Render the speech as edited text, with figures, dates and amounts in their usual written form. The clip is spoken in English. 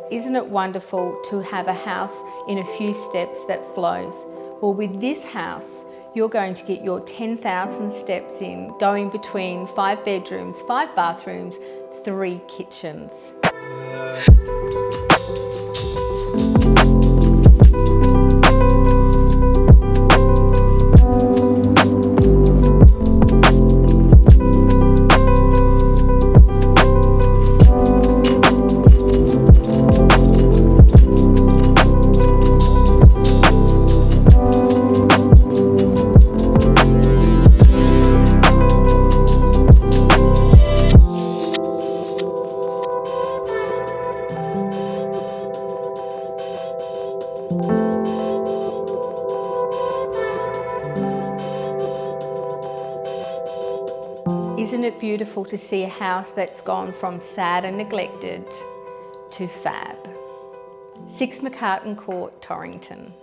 Isn't it wonderful to have a house in a few steps that flows? Well, with this house, you're going to get your 10,000 steps in, going between 5 bedrooms, 5 bathrooms, 3 kitchens. Isn't it beautiful to see a house that's gone from sad and neglected to fab? 6 McCartin Court, Torrington.